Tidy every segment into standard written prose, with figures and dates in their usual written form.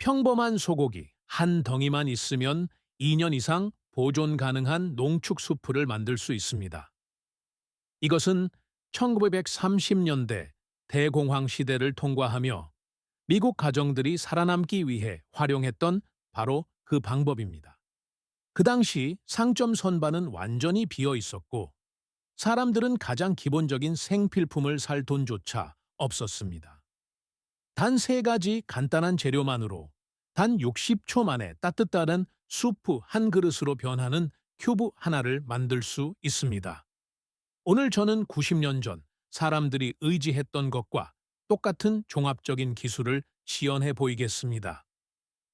평범한 소고기 한 덩이만 있으면 2년 이상 보존 가능한 농축 수프를 만들 수 있습니다. 이것은 1930년대 대공황 시대를 통과하며 미국 가정들이 살아남기 위해 활용했던 바로 그 방법입니다. 그 당시 상점 선반은 완전히 비어 있었고 사람들은 가장 기본적인 생필품을 살 돈조차 없었습니다. 단 세 가지 간단한 재료만으로 단 60초 만에 따뜻한 수프 한 그릇으로 변하는 큐브 하나를 만들 수 있습니다. 오늘 저는 90년 전 사람들이 의지했던 것과 똑같은 종합적인 기술을 시연해 보이겠습니다.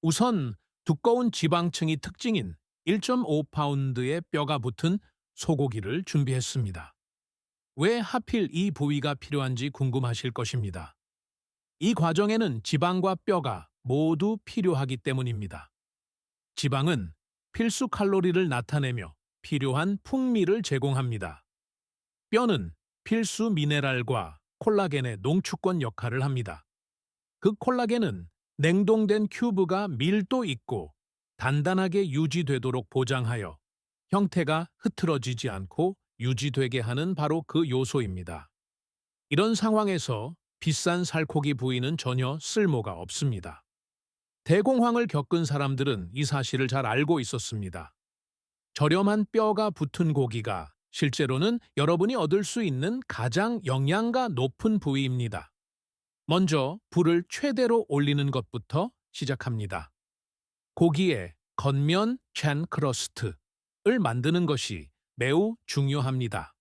우선 두꺼운 지방층이 특징인 1.5파운드의 뼈가 붙은 소고기를 준비했습니다. 왜 하필 이 부위가 필요한지 궁금하실 것입니다. 이 과정에는 지방과 뼈가 모두 필요하기 때문입니다. 지방은 필수 칼로리를 나타내며 필요한 풍미를 제공합니다. 뼈는 필수 미네랄과 콜라겐의 농축권 역할을 합니다. 그 콜라겐은 냉동된 큐브가 밀도 있고 단단하게 유지되도록 보장하여 형태가 흐트러지지 않고 유지되게 하는 바로 그 요소입니다. 이런 상황에서 비싼 살코기 부위는 전혀 쓸모가 없습니다. 대공황을 겪은 사람들은 이 사실을 잘 알고 있었습니다. 저렴한 뼈가 붙은 고기가 실제로는 여러분이 얻을 수 있는 가장 영양가 높은 부위입니다. 먼저 불을 최대로 올리는 것부터 시작합니다. 고기의 겉면 챈 크러스트를 만드는 것이 매우 중요합니다.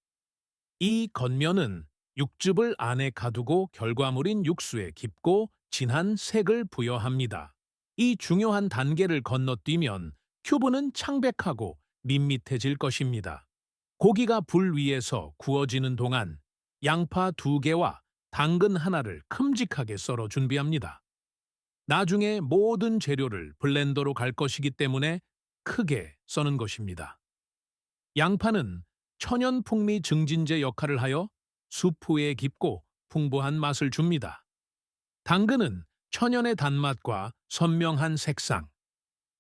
이 겉면은 육즙을 안에 가두고 결과물인 육수에 깊고 진한 색을 부여합니다. 이 중요한 단계를 건너뛰면 큐브는 창백하고 밋밋해질 것입니다. 고기가 불 위에서 구워지는 동안 양파 2개와 당근 하나를 큼직하게 썰어 준비합니다. 나중에 모든 재료를 블렌더로 갈 것이기 때문에 크게 써는 것입니다. 양파는 천연 풍미 증진제 역할을 하여 수프에 깊고 풍부한 맛을 줍니다. 당근은 천연의 단맛과 선명한 색상,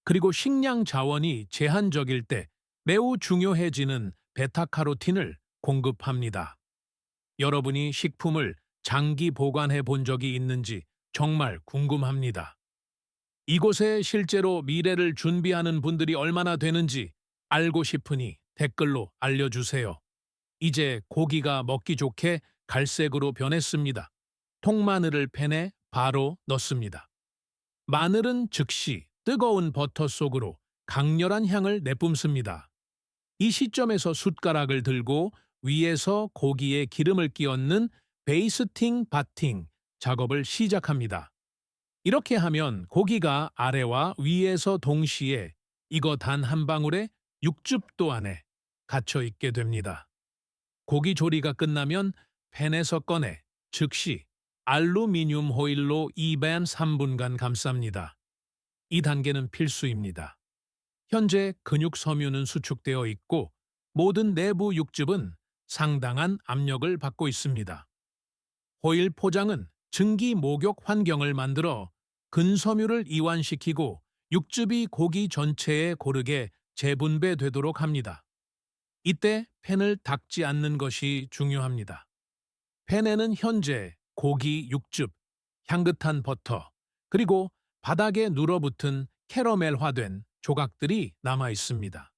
그리고 식량 자원이 제한적일 때 매우 중요해지는 베타카로틴을 공급합니다. 여러분이 식품을 장기 보관해 본 적이 있는지 정말 궁금합니다. 이곳에 실제로 미래를 준비하는 분들이 얼마나 되는지 알고 싶으니 댓글로 알려주세요. 이제 고기가 먹기 좋게 갈색으로 변했습니다. 통마늘을 팬에 바로 넣습니다. 마늘은 즉시 뜨거운 버터 속으로 강렬한 향을 내뿜습니다. 이 시점에서 숟가락을 들고 위에서 고기에 기름을 끼얹는 베이스팅 바팅 작업을 시작합니다. 이렇게 하면 고기가 아래와 위에서 동시에 이거 단 한 방울의 육즙도 안에 갇혀 있게 됩니다. 고기 조리가 끝나면 팬에서 꺼내 즉시 알루미늄 호일로 2반 3분간 감쌉니다. 이 단계는 필수입니다. 현재 근육 섬유는 수축되어 있고 모든 내부 육즙은 상당한 압력을 받고 있습니다. 호일 포장은 증기 목욕 환경을 만들어 근섬유를 이완시키고 육즙이 고기 전체에 고르게 재분배되도록 합니다. 이때 팬을 닦지 않는 것이 중요합니다. 팬에는 현재 고기 육즙, 향긋한 버터, 그리고 바닥에 눌어붙은 캐러멜화된 조각들이 남아 있습니다.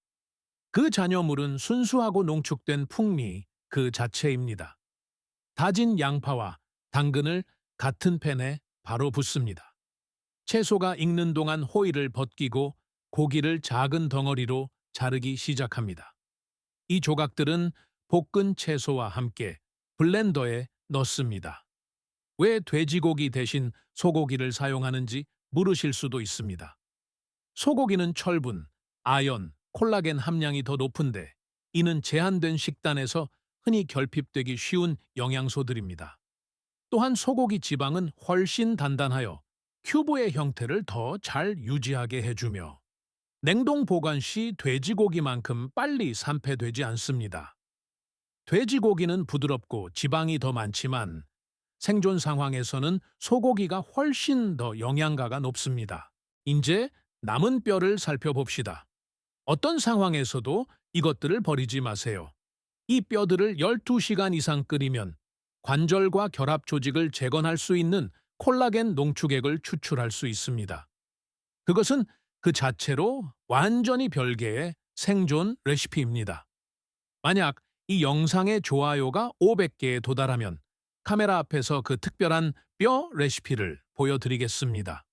그 잔여물은 순수하고 농축된 풍미 그 자체입니다. 다진 양파와 당근을 같은 팬에 바로 붓습니다. 채소가 익는 동안 호일을 벗기고 고기를 작은 덩어리로 자르기 시작합니다. 이 조각들은 볶은 채소와 함께 블렌더에 넣습니다. 왜 돼지고기 대신 소고기를 사용하는지 물으실 수도 있습니다. 소고기는 철분, 아연, 콜라겐 함량이 더 높은데 이는 제한된 식단에서 흔히 결핍되기 쉬운 영양소들입니다. 또한 소고기 지방은 훨씬 단단하여 큐브의 형태를 더 잘 유지하게 해주며 냉동 보관 시 돼지고기만큼 빨리 산패되지 않습니다. 돼지고기는 부드럽고 지방이 더 많지만 생존 상황에서는 소고기가 훨씬 더 영양가가 높습니다. 이제 남은 뼈를 살펴봅시다. 어떤 상황에서도 이것들을 버리지 마세요. 이 뼈들을 12시간 이상 끓이면 관절과 결합 조직을 재건할 수 있는 콜라겐 농축액을 추출할 수 있습니다. 그것은 그 자체로 완전히 별개의 생존 레시피입니다. 만약 이 영상의 좋아요가 500개에 도달하면 카메라 앞에서 그 특별한 뼈 레시피를 보여드리겠습니다.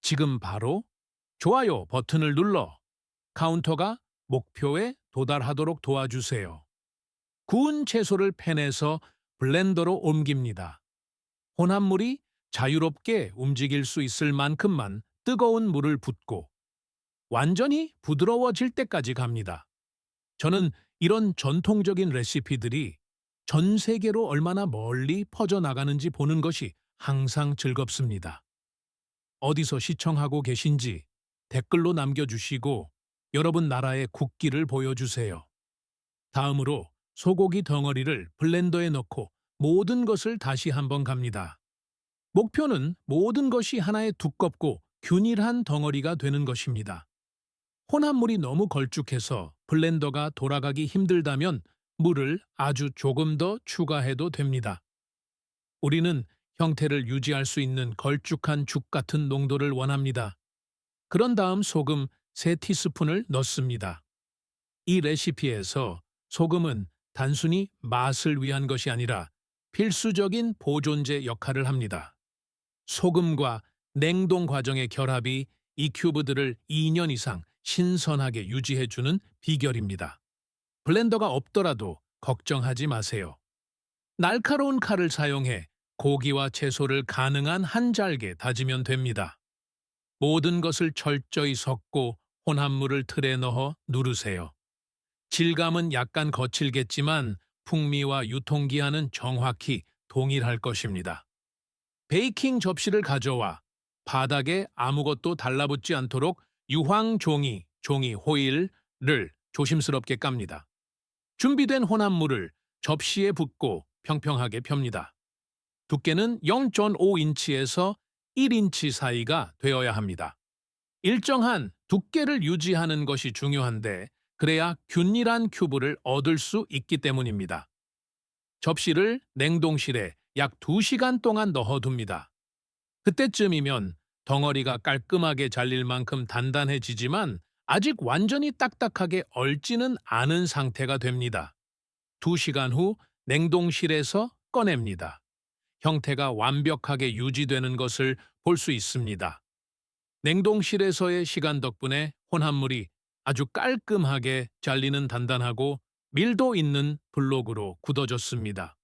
지금 바로 좋아요 버튼을 눌러 카운터가 목표에 도달하도록 도와주세요. 구운 채소를 팬에서 블렌더로 옮깁니다. 혼합물이 자유롭게 움직일 수 있을 만큼만 뜨거운 물을 붓고 완전히 부드러워질 때까지 갑니다. 저는 이런 전통적인 레시피들이 전 세계로 얼마나 멀리 퍼져나가는지 보는 것이 항상 즐겁습니다. 어디서 시청하고 계신지 댓글로 남겨주시고 여러분 나라의 국기를 보여주세요. 다음으로 소고기 덩어리를 블렌더에 넣고 모든 것을 다시 한번 갑니다. 목표는 모든 것이 하나의 두껍고 균일한 덩어리가 되는 것입니다. 혼합물이 너무 걸쭉해서 블렌더가 돌아가기 힘들다면 물을 아주 조금 더 추가해도 됩니다. 우리는 형태를 유지할 수 있는 걸쭉한 죽 같은 농도를 원합니다. 그런 다음 소금 3티스푼을 넣습니다. 이 레시피에서 소금은 단순히 맛을 위한 것이 아니라 필수적인 보존제 역할을 합니다. 소금과 냉동 과정의 결합이 이 큐브들을 2년 이상 신선하게 유지해주는 비결입니다. 블렌더가 없더라도 걱정하지 마세요. 날카로운 칼을 사용해 고기와 채소를 가능한 한 잘게 다지면 됩니다. 모든 것을 철저히 섞고 혼합물을 틀에 넣어 누르세요. 질감은 약간 거칠겠지만 풍미와 유통기한은 정확히 동일할 것입니다. 베이킹 접시를 가져와 바닥에 아무것도 달라붙지 않도록 유황 종이 호일을 조심스럽게 깝니다. 준비된 혼합물을 접시에 붓고 평평하게 펴니다. 두께는 0.5인치에서 1인치 사이가 되어야 합니다. 일정한 두께를 유지하는 것이 중요한데 그래야 균일한 큐브를 얻을 수 있기 때문입니다. 접시를 냉동실에 약 2시간 동안 넣어둡니다. 그때쯤이면 덩어리가 깔끔하게 잘릴 만큼 단단해지지만 아직 완전히 딱딱하게 얼지는 않은 상태가 됩니다. 2시간 후 냉동실에서 꺼냅니다. 형태가 완벽하게 유지되는 것을 볼 수 있습니다. 냉동실에서의 시간 덕분에 혼합물이 아주 깔끔하게 잘리는 단단하고 밀도 있는 블록으로 굳어졌습니다.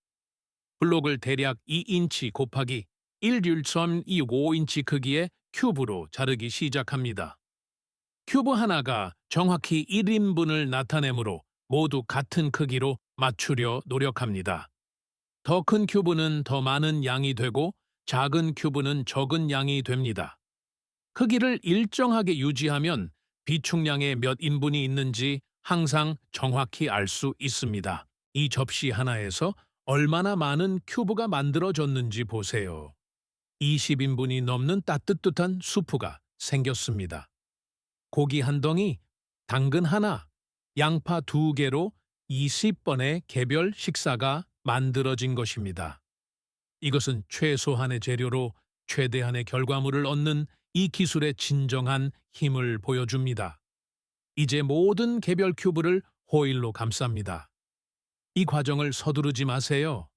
블록을 대략 2인치 곱하기 1.25인치 크기의 큐브로 자르기 시작합니다. 큐브 하나가 정확히 1인분을 나타내므로 모두 같은 크기로 맞추려 노력합니다. 더 큰 큐브는 더 많은 양이 되고 작은 큐브는 적은 양이 됩니다. 크기를 일정하게 유지하면 비축량에 몇 인분이 있는지 항상 정확히 알 수 있습니다. 이 접시 하나에서 얼마나 많은 큐브가 만들어졌는지 보세요. 20인분이 넘는 따뜻한 수프가 생겼습니다. 고기 한 덩이, 당근 하나, 양파 2개로 20번의 개별 식사가 만들어진 것입니다. 이것은 최소한의 재료로 최대한의 결과물을 얻는 이 기술의 진정한 힘을 보여줍니다. 이제 모든 개별 큐브를 호일로 감쌉니다. 이 과정을 서두르지 마세요.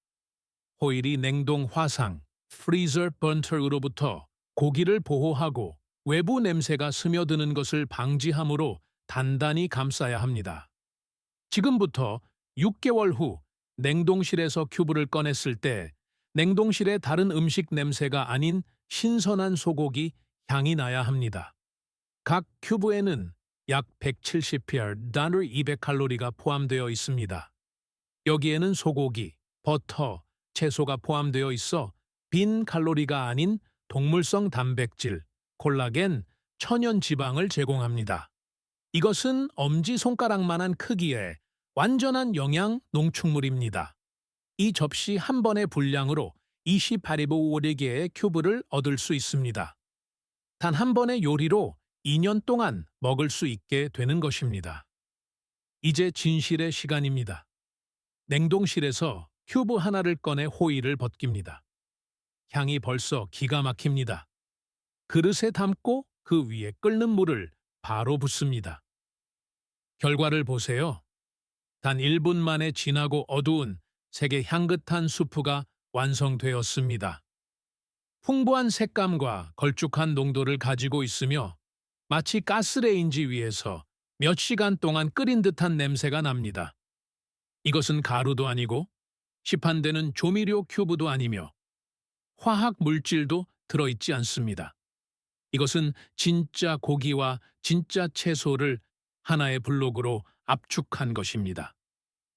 호일이 냉동 화상, freezer burnter으로부터 고기를 보호하고 외부 냄새가 스며드는 것을 방지함으로 단단히 감싸야 합니다. 지금부터 6개월 후 냉동실에서 큐브를 꺼냈을 때 냉동실의 다른 음식 냄새가 아닌 신선한 소고기 향이 나야 합니다. 각 큐브에는 약 170pr, 단위 200칼로리가 포함되어 있습니다. 여기에는 소고기, 버터, 채소가 포함되어 있어 빈 칼로리가 아닌 동물성 단백질, 콜라겐, 천연 지방을 제공합니다. 이것은 엄지손가락만한 크기의 완전한 영양 농축물입니다. 이 접시 한 번의 분량으로 28개의 큐브를 얻을 수 있습니다. 단 한 번의 요리로 2년 동안 먹을 수 있게 되는 것입니다. 이제 진실의 시간입니다. 냉동실에서 큐브 하나를 꺼내 호일을 벗깁니다. 향이 벌써 기가 막힙니다. 그릇에 담고 그 위에 끓는 물을 바로 붓습니다. 결과를 보세요. 단 1분 만에 진하고 어두운 색의 향긋한 수프가 완성되었습니다. 풍부한 색감과 걸쭉한 농도를 가지고 있으며 마치 가스레인지 위에서 몇 시간 동안 끓인 듯한 냄새가 납니다. 이것은 가루도 아니고 시판되는 조미료 큐브도 아니며 화학 물질도 들어있지 않습니다. 이것은 진짜 고기와 진짜 채소를 하나의 블록으로 압축한 것입니다.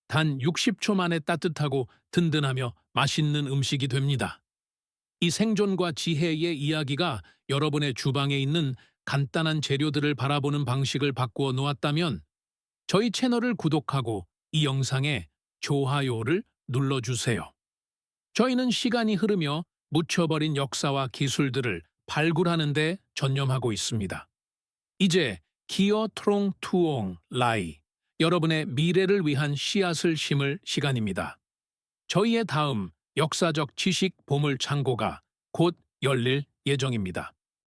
단 60초 만에 따뜻하고 든든하며 맛있는 음식이 됩니다. 이 생존과 지혜의 이야기가 여러분의 주방에 있는 간단한 재료들을 바라보는 방식을 바꾸어 놓았다면 저희 채널을 구독하고 이 영상에 좋아요를 눌러주세요. 저희는 시간이 흐르며 묻혀버린 역사와 기술들을 발굴하는 데 전념하고 있습니다. 이제 기어 트롱 투옹 라이, 여러분의 미래를 위한 씨앗을 심을 시간입니다. 저희의 다음 역사적 지식 보물 창고가 곧 열릴 예정입니다.